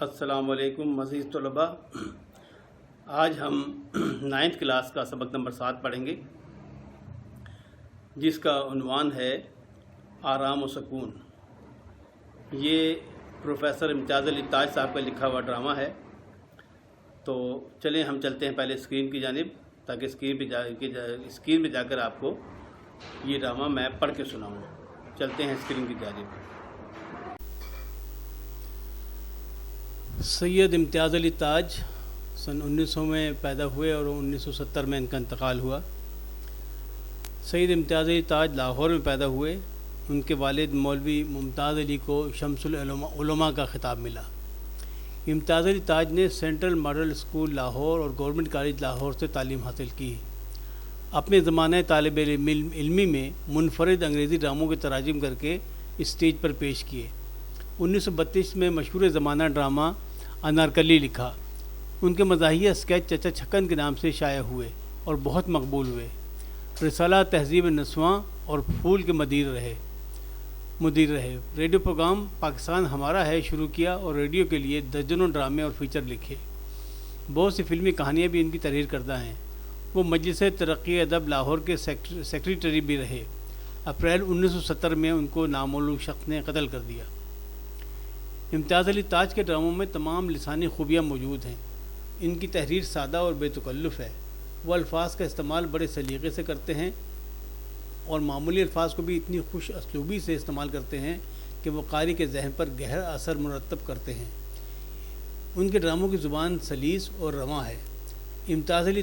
السلام علیکم مزید طلباء، آج ہم 9th کلاس کا سبق نمبر 7 پڑھیں گے، جس کا عنوان ہے آرام و سکون۔ یہ پروفیسر امتیاز علی تاج صاحب کا لکھا ہوا ڈرامہ ہے۔ تو چلیں ہم چلتے ہیں پہلے اسکرین کی جانب، تاکہ اسکرین پہ جا کر آپ کو یہ ڈرامہ میں پڑھ کے سناؤں۔ چلتے ہیں اسکرین کی جانب۔ سید امتیاز علی تاج سن 1900 میں پیدا ہوئے اور 1970 میں ان کا انتقال ہوا۔ سید امتیاز علی تاج لاہور میں پیدا ہوئے۔ ان کے والد مولوی ممتاز علی کو شمس العلماء کا خطاب ملا۔ امتیاز علی تاج نے سینٹرل ماڈل اسکول لاہور اور گورنمنٹ کالج لاہور سے تعلیم حاصل کی۔ اپنے زمانہ طالب علمی میں منفرد انگریزی ڈراموں کے تراجم کر کے اسٹیج پر پیش کیے۔ 1932 میں مشہور زمانہ ڈرامہ انارکلی لکھا۔ ان کے مزاحیہ اسکیچ چچا چھکن کے نام سے شائع ہوئے اور بہت مقبول ہوئے۔ رسالہ تہذیب نسواں اور پھول کے مدیر رہے۔ ریڈیو پروگرام پاکستان ہمارا ہے شروع کیا اور ریڈیو کے لیے درجنوں ڈرامے اور فیچر لکھے۔ بہت سی فلمی کہانیاں بھی ان کی تحریر کردہ ہیں۔ وہ مجلس ترقی ادب لاہور کے سیکریٹری بھی رہے۔ اپریل 1970 میں ان کو نامعلوم شخص نے قتل کر دیا۔ امتیاز علی تاج کے ڈراموں میں تمام لسانی خوبیاں موجود ہیں۔ ان کی تحریر سادہ اور بے تکلف ہے۔ وہ الفاظ کا استعمال بڑے سلیقے سے کرتے ہیں اور معمولی الفاظ کو بھی اتنی خوش اسلوبی سے استعمال کرتے ہیں کہ وہ قاری کے ذہن پر گہرا اثر مرتب کرتے ہیں۔ ان کے ڈراموں کی زبان سلیس اور رواں ہے۔ امتیاز علی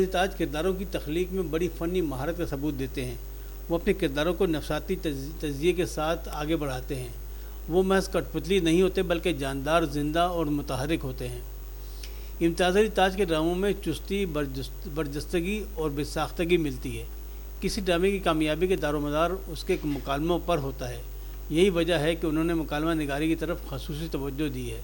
تاج کرداروں کی تخلیق میں بڑی فنی مہارت کا ثبوت دیتے ہیں۔ وہ اپنے کرداروں کو نفسیاتی تجزیے کے ساتھ آگے بڑھاتے ہیں۔ وہ محض کٹ پتلی نہیں ہوتے بلکہ جاندار، زندہ اور متحرک ہوتے ہیں۔ امتیاز علی تاج کے ڈراموں میں چستی، برجستگی اور بے ساختگی ملتی ہے۔ کسی ڈرامے کی کامیابی کے دار و مدار اس کے مکالموں پر ہوتا ہے۔ یہی وجہ ہے کہ انہوں نے مکالمہ نگاری کی طرف خصوصی توجہ دی ہے۔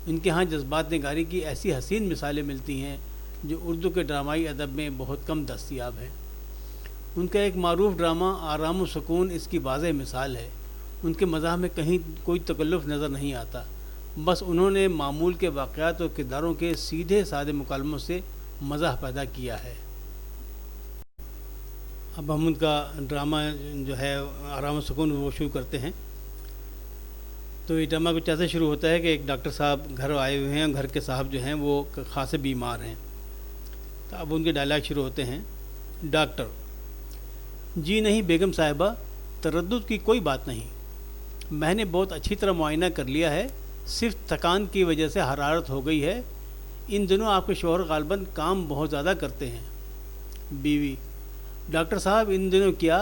ان کے ہاں جذبات نگاری کی ایسی حسین مثالیں ملتی ہیں جو اردو کے ڈرامائی ادب میں بہت کم دستیاب ہیں۔ ان کا ایک معروف ڈرامہ آرام و سکون اس کی واضح مثال ہے۔ ان کے مزاح میں کہیں کوئی تکلف نظر نہیں آتا، بس انہوں نے معمول کے واقعات اور کرداروں کے سیدھے سادے مکالموں سے مزاح پیدا کیا ہے۔ اب ہم ان کا ڈرامہ جو ہے آرام و سکون وہ شروع کرتے ہیں۔ تو یہ ڈرامہ کچھ ایسے شروع ہوتا ہے کہ ایک ڈاکٹر صاحب گھر آئے ہوئے ہیں، گھر کے صاحب جو ہیں وہ خاصے بیمار ہیں۔ تو اب ان کے ڈائلاگ شروع ہوتے ہیں۔ ڈاکٹر: جی نہیں بیگم صاحبہ، تردد کی کوئی بات نہیں، میں نے بہت اچھی طرح معائنہ کر لیا ہے، صرف تھکان کی وجہ سے حرارت ہو گئی ہے۔ ان دنوں آپ کے شوہر غالباً کام بہت زیادہ کرتے ہیں۔ بیوی: ڈاکٹر صاحب ان دنوں کیا،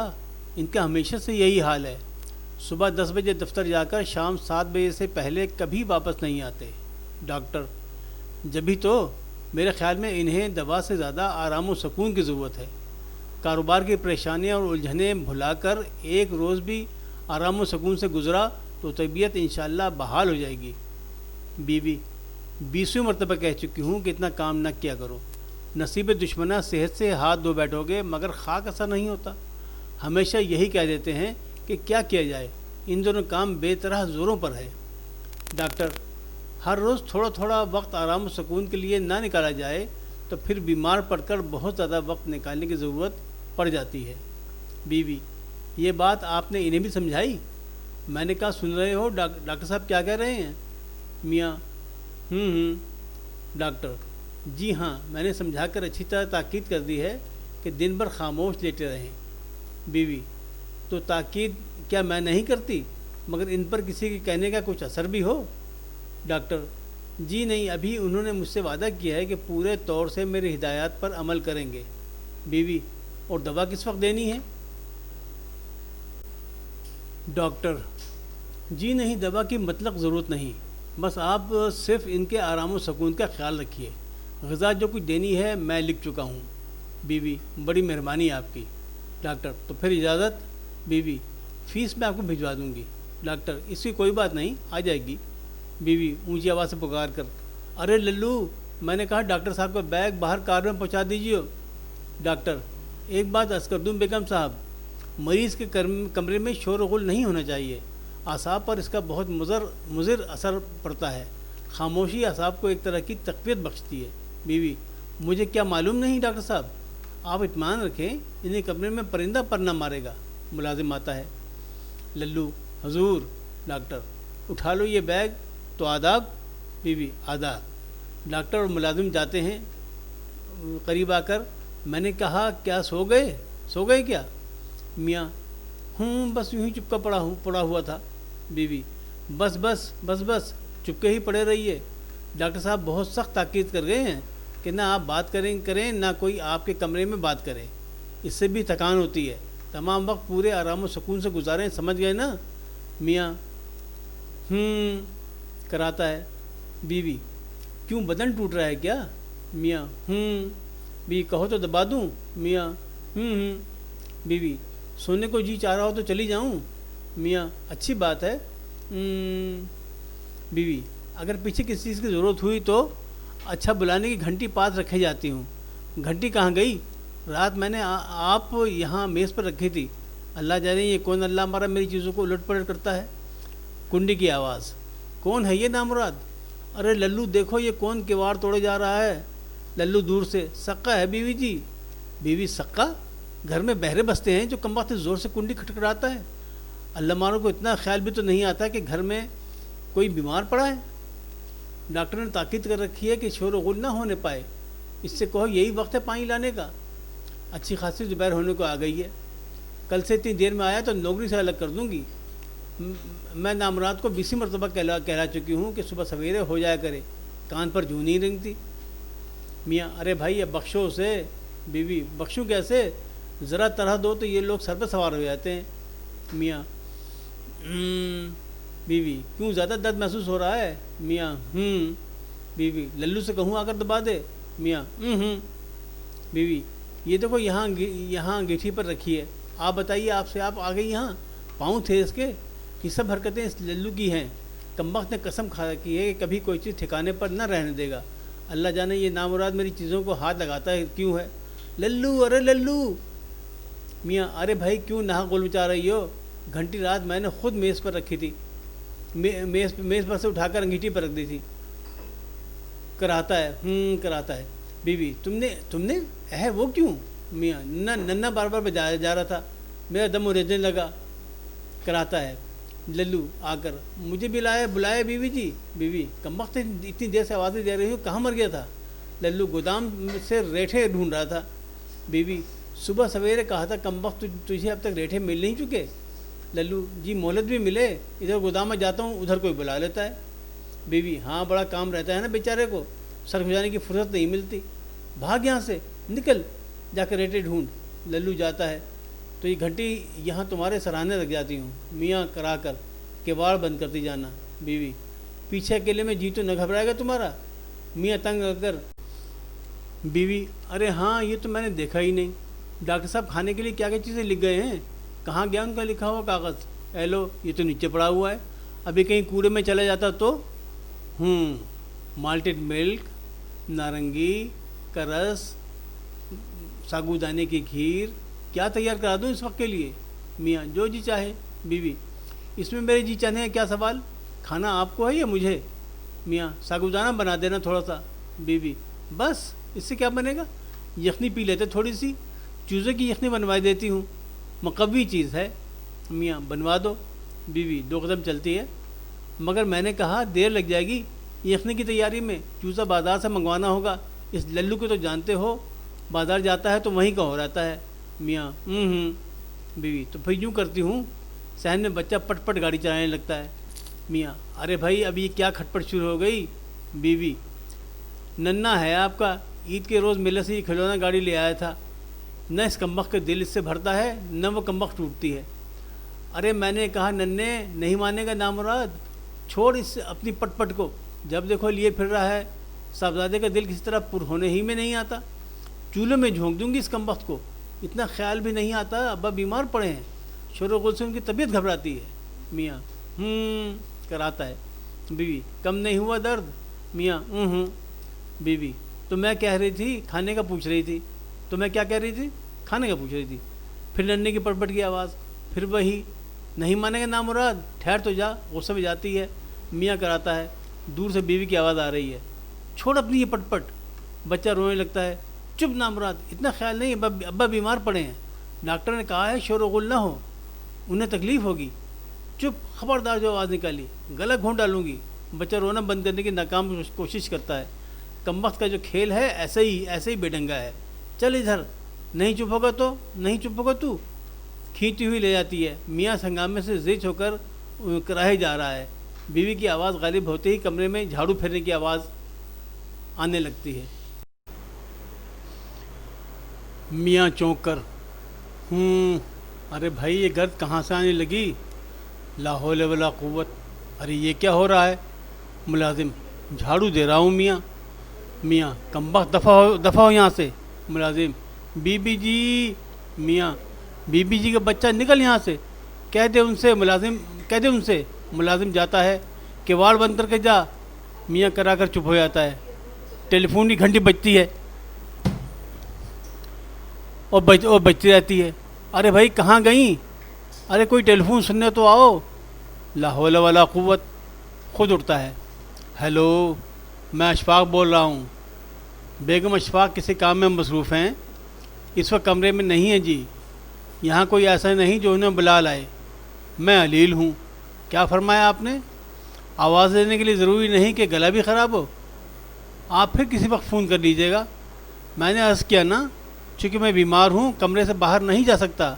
ان کا ہمیشہ سے یہی حال ہے، صبح 10 بجے دفتر جا کر شام 7 بجے سے پہلے کبھی واپس نہیں آتے۔ ڈاکٹر: جبھی تو میرے خیال میں انہیں دوا سے زیادہ آرام و سکون کی ضرورت ہے۔ کاروبار کی پریشانیاں اور الجھنیں بھلا کر ایک روز بھی آرام و سکون سے گزرا تو طبیعت انشاءاللہ بحال ہو جائے گی۔ بیوی: 20ویں مرتبہ کہہ چکی ہوں کہ اتنا کام نہ کیا کرو، نصیب دشمنہ صحت سے ہاتھ دھو بیٹھو گے مگر خاک اثر نہیں ہوتا۔ ہمیشہ یہی کہہ دیتے ہیں کہ کیا کیا جائے، ان دونوں کام بے طرح زوروں پر ہے۔ ڈاکٹر: ہر روز تھوڑا تھوڑا وقت آرام و سکون کے لیے نہ نکالا جائے تو پھر بیمار پڑ کر بہت زیادہ وقت نکالنے کی ضرورت پڑ جاتی ہے۔ بیوی: یہ بات آپ نے انہیں بھی سمجھائی؟ میں نے کہا سن رہے ہو ڈاکٹر صاحب کیا کہہ رہے ہیں؟ میاں: ڈاکٹر: جی ہاں، میں نے سمجھا کر اچھی طرح تاکید کر دی ہے کہ دن بھر خاموش لیٹے رہیں۔ بیوی: تو تاکید کیا میں نہیں کرتی، مگر ان پر کسی کے کہنے کا کچھ اثر بھی ہو؟ ڈاکٹر: جی نہیں، ابھی انہوں نے مجھ سے وعدہ کیا ہے کہ پورے طور سے میری ہدایات پر عمل کریں گے۔ بیوی: اور دوا کس وقت دینی ہے؟ ڈاکٹر: جی نہیں، دوا کی مطلق ضرورت نہیں، بس آپ صرف ان کے آرام و سکون کا خیال رکھیے۔ غذا جو کچھ دینی ہے میں لکھ چکا ہوں۔ بیوی: بڑی مہربانی آپ کی۔ ڈاکٹر: تو پھر اجازت؟ بیوی: فیس میں آپ کو بھجوا دوں گی۔ ڈاکٹر: اس کی کوئی بات نہیں، آ جائے گی۔ بیوی اونچی آواز سے پکار کر: ارے للو، میں نے کہا ڈاکٹر صاحب کا بیگ باہر کار میں پہنچا دیجیے۔ ڈاکٹر: ایک بات عرض کر دوں بیگم صاحب، مریض کے کمرے میں شور و غل نہیں ہونا چاہیے، اعصاب پر اس کا بہت مضر اثر پڑتا ہے۔ خاموشی اعصاب کو ایک طرح کی تقویت بخشتی ہے۔ بیوی: مجھے کیا معلوم نہیں ڈاکٹر صاحب؟ آپ اطمینان رکھیں، انہیں کمرے میں پرندہ پر نہ مارے گا۔ ملازم آتا ہے۔ للو: حضور۔ ڈاکٹر: اٹھا لو یہ بیگ تو آداب۔ بیوی: آداب۔ ڈاکٹر اور ملازم جاتے ہیں۔ قریب آ کر: میں نے کہا کیا سو گئے کیا؟ میاں: بس یوں ہی چپکا پڑا ہوا تھا۔ بیوی: بس چپکے ہی پڑے رہیے۔ ڈاکٹر صاحب بہت سخت تاکید کر گئے ہیں کہ نہ آپ بات کریں نہ کوئی آپ کے کمرے میں بات کرے، اس سے بھی تھکان ہوتی ہے۔ تمام وقت پورے آرام و سکون سے گزاریں، سمجھ گئے نا؟ میاں: کراتا ہے۔ بیوی: کیوں بدن ٹوٹ رہا ہے کیا؟ میاں: بیوی: کہو تو دبا دوں؟ میاں: بیوی: سونے کو جی چاہ رہا ہو تو چلی جاؤں؟ میاں: اچھی بات ہے۔ بیوی: اگر پیچھے کسی چیز کی ضرورت ہوئی تو اچھا بلانے کی گھنٹی پاس رکھے جاتی ہوں۔ گھنٹی کہاں گئی؟ رات میں نے آپ یہاں میز پر رکھی تھی۔ اللہ جانے یہ کون اللہ ہمارا میری چیزوں کو الٹ پلٹ کرتا ہے۔ کنڈی کی آواز: کون ہے یہ نامراد؟ ارے للو دیکھو یہ کون کیواڑ توڑے جا رہا ہے۔ للو دور سے: سقا ہے بیوی جی۔ بیوی: سقا؟ گھر میں بہرے بستے ہیں جو کم وقت زور سے کنڈی کھٹکھٹاتا ہے؟ اللہ مارو کو اتنا خیال بھی تو نہیں آتا کہ گھر میں کوئی بیمار پڑا ہے؟ ڈاکٹر نے تاکید کر رکھی ہے کہ شور و غل نہ ہونے پائے، اس سے کہو یہی وقت ہے پانی لانے کا۔ اچھی خاصی دوپہر ہونے کو آ گئی ہے۔ کل سے اتنی دیر میں آیا تو نوکری سے الگ کر دوں گی۔ میں نامراد کو 20 مرتبہ کہلا چکی ہوں کہ صبح سویرے ہو جایا کرے، کان پر جوں نہیں رنگتی۔ میاں: ارے بھائی اب بخشو اسے۔ بیوی: بخشوں کیسے؟ ذرا طرح دو تو یہ لوگ سر پہ سوار ہو جاتے ہیں۔ میاں: بیوی: کیوں زیادہ درد محسوس ہو رہا ہے؟ میاں: بیوی: للو سے کہوں آ کر دبا دے؟ میاں: بیوی: یہ دیکھو یہاں انگیٹھی پر رکھی ہے، آپ بتائیے آپ آ گئی یہاں، پاؤں تھے اس کے؟ یہ سب حرکتیں اس للو کی ہیں۔ کمبخت نے قسم کھا کی ہے کہ کبھی کوئی چیز ٹھکانے پر نہ رہنے دے گا۔ اللہ جانے یہ نامراد میری چیزوں کو ہاتھ لگاتا ہے کیوں ہے۔ للو: ارے للو۔ میاں: ارے بھائی کیوں نہا گول مچا رہی ہو؟ گھنٹی رات میں نے خود میز پر رکھی تھی، میز پر سے اٹھا کر انگیٹھی پر رکھ دی تھی۔ کراتا ہے۔ بیوی: تم نے وہ کیوں؟ میاں: ننا بار بار بجایا جا رہا تھا، میرا دم اریجنے لگا۔ کراتا ہے۔ للو آ کر: مجھے بلایا بیوی جی۔ بیوی: کمبخت اتنی دیر سے آوازیں دے رہی ہوں، کہاں مر گیا تھا؟ للو: گودام سے ریٹھے ڈھونڈ رہا تھا۔ بیوی: صبح سویرے کہا تھا کمبخت تجھے اب تک ریٹھے مل نہیں چکے؟ للو: جی مہلت بھی ملے، ادھر گودام میں جاتا ہوں ادھر کوئی بلا لیتا ہے۔ بیوی: ہاں بڑا کام رہتا ہے نا بیچارے کو، سر کھجانے کی فرصت نہیں ملتی۔ بھاگ یہاں سے، نکل جا کر ریٹے ڈھونڈ۔ للو جاتا ہے تو یہ گھنٹی یہاں تمہارے سراہنے رکھ جاتی ہوں۔ میاں کرا کر: کیواڑ بند کرتی جانا۔ بیوی: پیچھے اکیلے میں جی تو نہ گھبرائے گا تمہارا؟ میاں تنگ لگ کر: بیوی: ارے ہاں یہ تو میں نے دیکھا ہی نہیں، ڈاکٹر صاحب کھانے کے لیے کیا چیزیں لکھ گئے ہیں، کہاں گیا ان کا لکھا ہوا کاغذ؟ اے لو یہ تو نیچے پڑا ہوا ہے، ابھی کہیں کوڑے میں چلا جاتا تو؟ مالٹڈ ملک، نارنگی کا رس، ساگودانے کی کھیر، کیا تیار کرا دوں اس وقت کے لیے؟ میاں: جو جی چاہے۔ بیوی: اس میں میرے جی چاہنے کا کیا سوال، کھانا آپ کو ہے یا مجھے؟ میاں: ساگودانہ بنا دینا تھوڑا سا۔ بیوی: بس اس سے کیا بنے گا، یخنی پی لیتے تھوڑی سی، چوزے کی یخنی بنوا دیتی ہوں، مقوی چیز ہے۔ میاں: بنوا دو۔ بیوی 2 قدم چلتی ہے: مگر میں نے کہا دیر لگ جائے گی یخنی کی تیاری میں، چوزہ بازار سے منگوانا ہوگا، اس للو کو تو جانتے ہو، بازار جاتا ہے تو وہیں کا ہو رہتا ہے۔ میاں: بیوی: تو پھر یوں کرتی ہوں، صحن میں بچہ پٹ پٹ گاڑی چلانے لگتا ہے۔ میاں: ارے بھائی اب یہ کیا کھٹپٹ شروع ہو گئی؟ بیوی: ننا ہے آپ کا، عید کے روز میلے سے یہ کھلونا گاڑی لے آیا تھا، نہ اس کمبخت کا دل اس سے بھرتا ہے نہ وہ کمبخت ٹوٹتی ہے۔ ارے میں نے کہا ننے، نہیں مانے گا نامراد، چھوڑ اس اپنی پٹ پٹ کو، جب دیکھو لیے پھر رہا ہے، صاحبزادے کا دل کسی طرح پر ہونے ہی میں نہیں آتا، چولہے میں جھونک دوں گی اس کمبخت کو، اتنا خیال بھی نہیں آتا ابا بیمار پڑے ہیں، شور و غل سے ان کی طبیعت گھبراتی ہے۔ میاں کراتا ہے۔ بیوی: کم نہیں ہوا درد؟ میاں: بیوی: تو میں کہہ رہی تھی کھانے کا پوچھ رہی تھی، تو میں کیا کہہ رہی تھی؟ کھانے کا پوچھ رہی تھی۔ پھر ننے کی پٹ پٹ کی آواز، پھر وہی نہیں مانے گا نامراد، ٹھہر تو جا، غصے میں جاتی ہے، میاں کراتا ہے، دور سے بیوی کی آواز آ رہی ہے، چھوڑ اپنی یہ پٹ پٹ، بچہ رونے لگتا ہے، چپ نامراد، اتنا خیال نہیں، ابا بیمار پڑے ہیں، ڈاکٹر نے کہا ہے شور و غل نہ ہو، انہیں تکلیف ہوگی، چپ، خبردار جو آواز نکالی گلا گھونٹ ڈالوں گی۔ بچہ رونا بند کرنے کی ناکام کوشش کرتا ہے، کمبخت کا جو کھیل ہے ایسے ہی بے ڈنگا ہے، چل ادھر، نہیں چپ ہوگا تو، نہیں چپ ہوگا تو، کھینچتی ہوئی لے جاتی ہے۔ میاں ہنگامے سے زچ ہو کر کراہے جا رہا ہے، بیوی کی آواز غالب ہوتے ہی کمرے میں جھاڑو پھیرنے کی آواز آنے لگتی ہے۔ میاں چونک کر، ارے بھائی یہ گرد کہاں سے آنے لگی، لا حول ولا قوت، ارے یہ کیا ہو رہا ہے۔ ملازم، جھاڑو دے رہا ہوں میاں۔ میاں، کمبخت دفع ہو یہاں سے۔ ملازم، بی بی جی۔ میاں، بی بی جی کا بچہ نکل یہاں سے، کہہ دے ان سے۔ ملازم جاتا ہے، کیواڑ بند کر کے جا۔ میاں کرا کر چپ ہو جاتا ہے، ٹیلی فون کی گھنٹی بجتی ہے اور بجتی رہتی ہے۔ ارے بھائی کہاں گئیں، ارے کوئی ٹیلی فون سننے تو آؤ۔ لا حول ولا قوت، خود اٹھتا ہے، ہیلو، میں اشفاق بول رہا ہوں۔ بیگم اشفاق کسی کام میں مصروف ہیں، اس وقت کمرے میں نہیں ہیں جی، یہاں کوئی ایسا نہیں جو انہیں بلا لائے، میں علیل ہوں۔ کیا فرمایا آپ نے؟ آواز دینے کے لیے ضروری نہیں کہ گلا بھی خراب ہو، آپ پھر کسی وقت فون کر لیجیے گا۔ میں نے عرض کیا نا، چونکہ میں بیمار ہوں کمرے سے باہر نہیں جا سکتا۔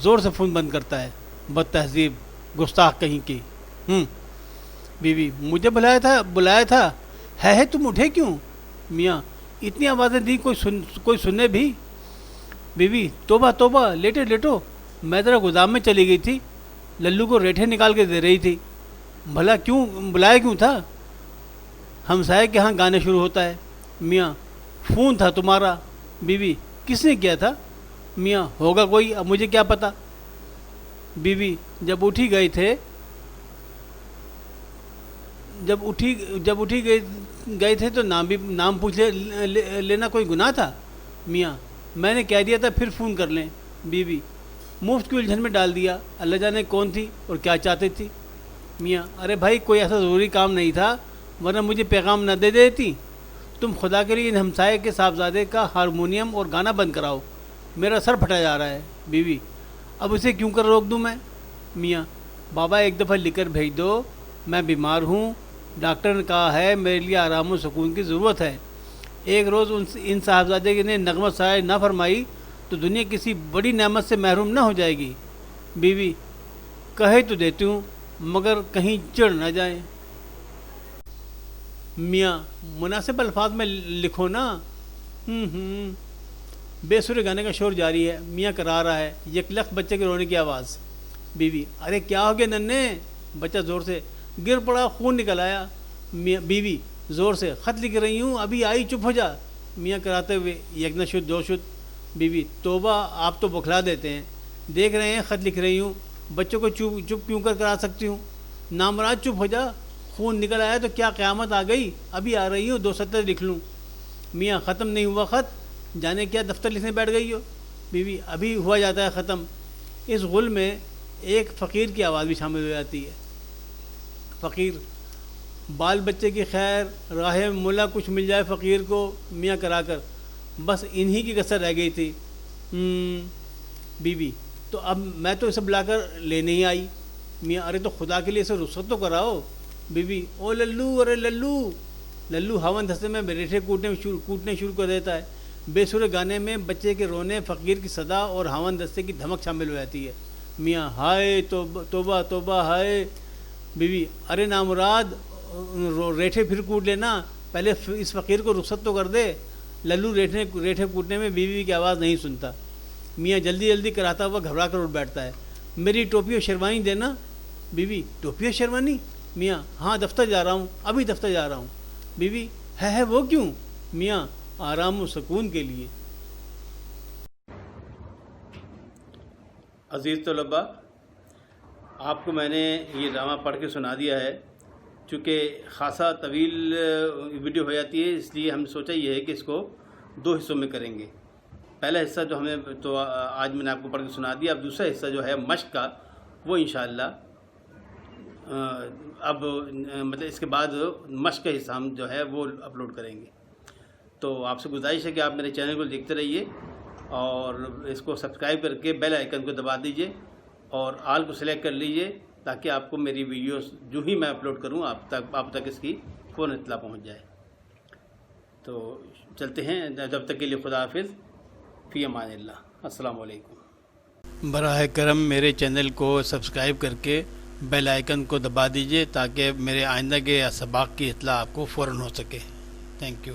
زور سے فون بند کرتا ہے، بد تہذیب، گستاخ کہیں کی۔ بیوی، مجھے بلایا تھا ہے تم اٹھے کیوں؟ میاں، اتنی آوازیں دی، کوئی سنے بھی؟ بیوی، توبہ توبہ، لیٹو، میں ذرا گودام میں چلی گئی تھی، للو کو ریٹھے نکال کے دے رہی تھی، بھلا کیوں بلایا کیوں تھا؟ ہمسائے کے ہاں گانے شروع ہوتا ہے۔ میاں، فون تھا تمہارا۔ بیوی، کس نے کیا تھا؟ میاں، ہوگا کوئی، اب مجھے کیا پتہ۔ بیوی، جب اٹھی گئے تھے تو نام پوچھ لینا کوئی گناہ تھا؟ میاں، میں نے کہہ دیا تھا پھر فون کر لیں۔ بیوی، مفت کی الجھن میں ڈال دیا، اللہ جانے کون تھی اور کیا چاہتی تھی۔ میاں، ارے بھائی کوئی ایسا ضروری کام نہیں تھا، ورنہ مجھے پیغام نہ دے دیتی۔ تم خدا کے لیے ان ہمسائے کے صاحبزادے کا ہارمونیم اور گانا بند کراؤ، میرا سر پھٹا جا رہا ہے۔ بیوی، اب اسے کیوں کر روک دوں میں؟ میاں، بابا ایک دفعہ لکھ کر بھیج دو، میں بیمار ہوں، ڈاکٹر نے کہا ہے میرے لیے آرام و سکون کی ضرورت ہے۔ ایک روز ان صاحبزادے نے نغمہ سرای نہ فرمائی تو دنیا کسی بڑی نعمت سے محروم نہ ہو جائے گی۔ بیوی، کہے تو دیتی ہوں مگر کہیں چڑھ نہ جائیں۔ میاں، مناسب الفاظ میں لکھو نا۔ بے سر گانے کا شور جاری ہے، میاں کرا رہا ہے، یکلخت بچے کے رونے کی آواز۔ بیوی، ارے کیا ہو گیا ننے؟ بچہ زور سے گر پڑا، خون نکل آیا۔ بیوی زور سے، خط لکھ رہی ہوں، ابھی آئی، چپ ہو جا۔ میاں کراتے ہوئے، یک نہ شد دو شد۔ بیوی، توبہ، آپ تو بکھلا دیتے ہیں، دیکھ رہے ہیں خط لکھ رہی ہوں، بچوں کو چپ کیوں کرا سکتی ہوں؟ نامراد چپ ہو جا، خون نکل آیا تو کیا قیامت آ گئی؟ ابھی آ رہی ہوں، 2 سطر لکھ لوں۔ میاں، ختم نہیں ہوا خط، جانے کیا دفتر لکھنے بیٹھ گئی ہو؟ بیوی، ابھی ہوا جاتا ہے ختم۔ اس غل میں ایک فقیر کی آواز بھی شامل ہو جاتی ہے۔ فقیر، بال بچے کی خیر، راہ ملا کچھ مل جائے فقیر کو، میاں کرا کر، بس انہی کی کسر رہ گئی تھی۔ بیوی، تو اب میں تو اسے بلا کر لینے ہی آئی۔ میاں، ارے تو خدا کے لیے اسے رخصت تو کراؤ۔ بیوی، او للو، ارے للو ہاون دھسے میں ریٹھے کوٹنے شروع کر دیتا ہے۔ بے سر گانے میں بچے کے رونے، فقیر کی صدا اور ہاون دستے کی دھمک شامل ہو جاتی ہے۔ میاں، ہائے توبہ توبہ ہائے۔ بیوی، ارے نامراد، ریٹھے پھر کوٹ لینا، پہلے اس فقیر کو رخصت تو کر دے۔ للو ریٹھے کوٹنے میں بیوی کی آواز نہیں سنتا۔ میاں جلدی کراتا ہوا گھبرا کر اٹھ بیٹھتا ہے، میری ٹوپی اور شیروانی دینا۔ بیوی، ٹوپی اور شیروانی؟ میاں، ہاں دفتر جا رہا ہوں، ابھی دفتر جا رہا ہوں۔ بیوی، ہے وہ کیوں؟ میاں، آرام و سکون کے لیے۔ عزیز طلباء، آپ کو میں نے یہ ڈرامہ پڑھ کے سنا دیا ہے، چونکہ خاصا طویل ویڈیو ہو جاتی ہے، اس لیے ہم نے سوچا یہ ہے کہ اس کو 2 حصوں میں کریں گے۔ پہلا حصہ جو ہمیں تو آج میں نے آپ کو پڑھ کے سنا دیا، اب دوسرا حصہ جو ہے مشق کا، وہ انشاءاللہ اب مطلب اس کے بعد مشق کا حصہ ہم جو ہے وہ اپلوڈ کریں گے. تو آپ سے گزارش ہے کہ آپ میرے چینل کو دیکھتے رہیے اور اس کو سبسکرائب کر کے بیل آئیکن کو دبا دیجئے اور آل کو سلیکٹ کر لیجئے تاکہ آپ کو میری ویڈیوز جو ہی میں اپلوڈ کروں آپ تک اس کی فوراً اطلاع پہنچ جائے. تو چلتے ہیں، جب تک کے لیے خدا حافظ، فی امان اللہ، السلام علیکم. براہ کرم میرے چینل کو سبسکرائب کر کے بیل آئیکن کو دبا دیجئے تاکہ میرے آئندہ کے اسباق کی اطلاع آپ کو فوراً ہو سکے. Thank you.